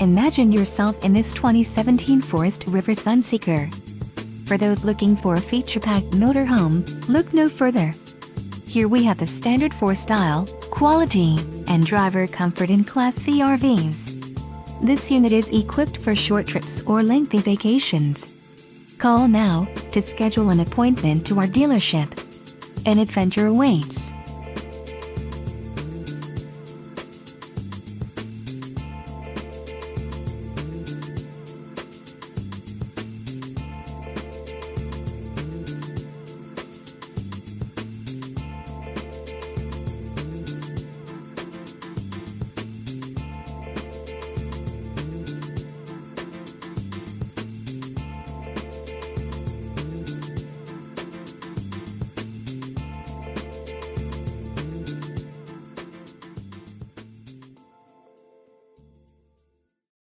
Imagine yourself in this 2017 Forest River Sunseeker. For those looking for a feature-packed motorhome, look no further. Here we have the standard for style, quality, and driver comfort in Class C RVs. This unit is equipped for short trips or lengthy vacations. Call now to schedule an appointment to our dealership. An adventure awaits.